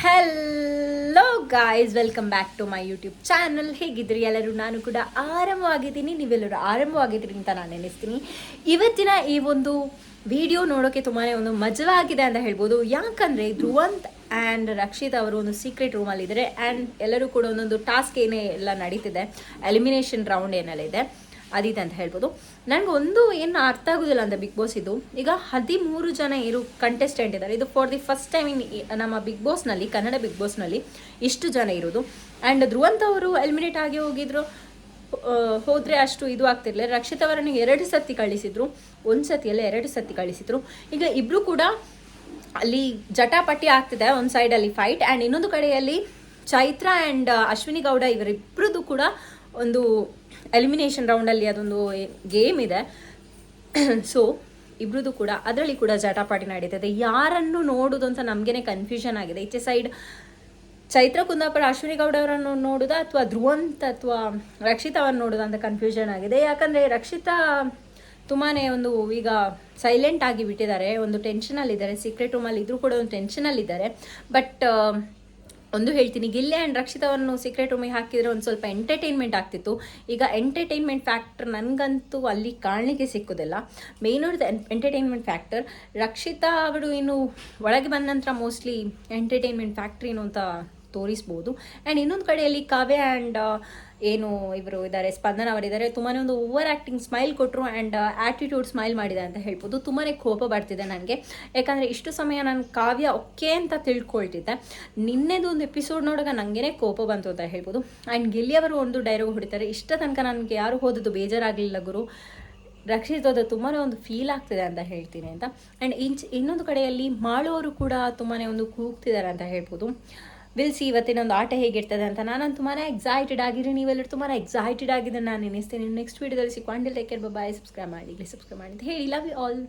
Hello guys, welcome back to my YouTube channel. ಹೇಗಿದ್ರಿ ಎಲ್ಲರೂ? ನಾನು ಕೂಡ ಆರಾಮವಾಗಿದ್ದೀನಿ, ನೀವೆಲ್ಲರೂ ಆರಾಮವಾಗಿದ್ದೀರಿ ಅಂತ ನಾನು ನೆನೆಸ್ತೀನಿ. ಇವತ್ತಿನ ಈ ಒಂದು ವಿಡಿಯೋ ನೋಡೋಕ್ಕೆ ತುಂಬಾ ಒಂದು ಮಜವಾಗಿದೆ ಅಂತ ಹೇಳ್ಬೋದು. ಯಾಕಂದರೆ ಧ್ರುವಂತ್ ಆ್ಯಂಡ್ ರಕ್ಷಿತ್ ಅವರು ಒಂದು ಸೀಕ್ರೆಟ್ ರೂಮಲ್ಲಿದ್ದಾರೆ ಆ್ಯಂಡ್ ಎಲ್ಲರೂ ಕೂಡ ಒಂದೊಂದು ಟಾಸ್ಕ್ ಏನೇ ಎಲ್ಲ ನಡೀತಿದೆ, ಎಲಿಮಿನೇಷನ್ ರೌಂಡ್ ಏನೆಲ್ಲ ಇದೆ ಅದಿದೆ ಅಂತ ಹೇಳ್ಬೋದು. ನನಗೆ ಒಂದು ಏನು ಅರ್ಥ ಆಗೋದಿಲ್ಲ ಅಂತ ಬಿಗ್ ಬಾಸ್ ಇದು. ಈಗ 13 ಜನ ಕಂಟೆಸ್ಟೆಂಟ್ ಇದ್ದಾರೆ. ಇದು ಫಾರ್ ದಿ ಫಸ್ಟ್ ಟೈಮ್ ನಮ್ಮ ಬಿಗ್ ಬಾಸ್ನಲ್ಲಿ, ಕನ್ನಡ ಬಿಗ್ ಬಾಸ್ನಲ್ಲಿ ಇಷ್ಟು ಜನ ಇರೋದು. ಆ್ಯಂಡ್ ಧ್ರುವಂತ್ ಅವರು ಎಲಿಮಿನೇಟ್ ಆಗಿ ಹೋಗಿದ್ರು, ಹೋದರೆ ಅಷ್ಟು ಇದು ಆಗ್ತಿರ್ಲಿಲ್ಲ. ರಕ್ಷಿತ್ ಅವರನ್ನು 2 ಸತಿ ಕಳಿಸಿದ್ರು, ಒಂದು ಸತಿಯಲ್ಲ 2 ಸತಿ ಕಳಿಸಿದ್ರು. ಈಗ ಇಬ್ಬರು ಕೂಡ ಅಲ್ಲಿ ಜಟಾಪಟಿ ಆಗ್ತಿದೆ, ಒಂದು ಸೈಡಲ್ಲಿ ಫೈಟ್ ಆ್ಯಂಡ್ ಇನ್ನೊಂದು ಕಡೆಯಲ್ಲಿ ಚೈತ್ರ ಆ್ಯಂಡ್ ಅಶ್ವಿನಿ ಗೌಡ ಇವರಿಬ್ಬರದ್ದು ಕೂಡ ಒಂದು ಎಲಿಮಿನೇಷನ್ ರೌಂಡಲ್ಲಿ ಅದೊಂದು ಗೇಮ್ ಇದೆ. ಸೊ ಇಬ್ರದ್ದು ಕೂಡ ಅದರಲ್ಲಿ ಕೂಡ ಜಟಾಪಾಟಿ ನಡೀತದೆ. ಯಾರನ್ನು ನೋಡೋದು ಅಂತ ನಮಗೇನೆ ಕನ್ಫ್ಯೂಷನ್ ಆಗಿದೆ. ಈಚೆ ಸೈಡ್ ಚೈತ್ರ ಕುಂದಾಪುರ ಅಶ್ವಿನಿ ಗೌಡ ಅವರನ್ನು ನೋಡೋದಾ ಅಥವಾ ಧ್ರುವಂತ್ ಅಥವಾ ರಕ್ಷಿತಾ ಅವರನ್ನು ನೋಡೋದಾ ಅಂತ ಕನ್ಫ್ಯೂಷನ್ ಆಗಿದೆ. ಯಾಕಂದರೆ ರಕ್ಷಿತಾ ತುಂಬಾ ಒಂದು ಈಗ ಸೈಲೆಂಟ್ ಆಗಿ ಬಿಟ್ಟಿದ್ದಾರೆ, ಒಂದು ಟೆನ್ಷನಲ್ಲಿದ್ದಾರೆ. ಸೀಕ್ರೆಟ್ ರೂಮಲ್ಲಿ ಇದ್ರೂ ಕೂಡ ಒಂದು ಟೆನ್ಷನಲ್ಲಿದ್ದಾರೆ. ಬಟ್ ಒಂದು ಹೇಳ್ತೀನಿ, ಗಿಲ್ಲಿ ಆ್ಯಂಡ್ ರಕ್ಷಿತವನ್ನು ಸೀಕ್ರೆಟ್ ರೂಮಿಗೆ ಹಾಕಿದರೆ ಒಂದು ಸ್ವಲ್ಪ ಎಂಟರ್ಟೈನ್ಮೆಂಟ್ ಆಗ್ತಿತ್ತು. ಈಗ ಎಂಟರ್ಟೈನ್ಮೆಂಟ್ ಫ್ಯಾಕ್ಟರ್ ನನಗಂತೂ ಅಲ್ಲಿ ಕಾಣಲಿಕ್ಕೆ ಸಿಕ್ಕೋದಿಲ್ಲ. ಮೇನ್ ಅವ್ರದ್ದು ಎಂಟರ್ಟೈನ್ಮೆಂಟ್ ಫ್ಯಾಕ್ಟರ್. ರಕ್ಷಿತಾ ಅವರು ಇನ್ನು ಒಳಗೆ ಬಂದ ನಂತರ ಮೋಸ್ಟ್ಲಿ ಎಂಟರ್ಟೈನ್ಮೆಂಟ್ ಫ್ಯಾಕ್ಟ್ರಿ ಏನು ಅಂತ ತೋರಿಸ್ಬೋದು. ಆ್ಯಂಡ್ ಇನ್ನೊಂದು ಕಡೆಯಲ್ಲಿ ಕಾವ್ಯ ಆ್ಯಂಡ್ ಏನು ಇವರು ಇದ್ದಾರೆ, ಸ್ಪಂದನ ಅವರಿದ್ದಾರೆ, ತುಂಬಾ ಒಂದು ಓವರ್ ಆ್ಯಕ್ಟಿಂಗ್ ಸ್ಮೈಲ್ ಕೊಟ್ಟರು ಆ್ಯಂಡ್ ಆ್ಯಟಿಟ್ಯೂಡ್ ಸ್ಮೈಲ್ ಮಾಡಿದೆ ಅಂತ ಹೇಳ್ಬೋದು. ತುಂಬಾ ಕೋಪ ಬರ್ತಿದೆ ನನಗೆ. ಯಾಕಂದರೆ ಇಷ್ಟು ಸಮಯ ನಾನು ಕಾವ್ಯ ಓಕೆ ಅಂತ ತಿಳ್ಕೊಳ್ತಿದ್ದೆ. ನಿನ್ನೆದು ಒಂದು ಎಪಿಸೋಡ್ ನೋಡೋಕೆ ನನಗೇ ಕೋಪ ಬಂತು ಅಂತ ಹೇಳ್ಬೋದು. ಆ್ಯಂಡ್ ಗಿಲ್ಲಿ ಅವರು ಒಂದು ಡೈಲಾಗ್ ಹೊಡಿತಾರೆ, ಇಷ್ಟ ತನಕ ನನಗೆ ಯಾರು ಹೋದದ್ದು ಬೇಜಾರಾಗಲಿಲ್ಲ ಗುರು, ರಕ್ಷಿತ್ ಅದು ತುಂಬಾ ಒಂದು ಫೀಲ್ ಆಗ್ತಿದೆ ಅಂತ ಹೇಳ್ತೀನಿ ಅಂತ. ಆ್ಯಂಡ್ ಇನ್ನೊಂದು ಕಡೆಯಲ್ಲಿ ಮಾಳು ಕೂಡ ತುಂಬಾ ಒಂದು ಕೂಗ್ತಿದ್ದಾರೆ ಅಂತ ಹೇಳ್ಬೋದು. ವಿಲ್ ಸಿ ಇವತ್ತಿನ ಒಂದು ಆಟ ಹೇಗಿರ್ತದೆ ಅಂತ. ನಾನು ತುಂಬಾ ಎಕ್ಸೈಟೆಡ್ ಆಗಿದ್ದೀನಿ, ನೀವೆಲ್ಲರೂ ತುಂಬಾ ಎಕ್ಸೈಟೆಡ್ ಆಗಿದ್ದೀನಿ ನಾನು ನೆನೆಸ್ತೀನಿ. ನೆಕ್ಸ್ಟ್ ವೀಡಿಯೋದಲ್ಲಿ ಸಿಕ್ಕು. Until take care, bye. Subscribe ಮಾಡಿ ಅಂತ ಹೇಳಿ. Love you all.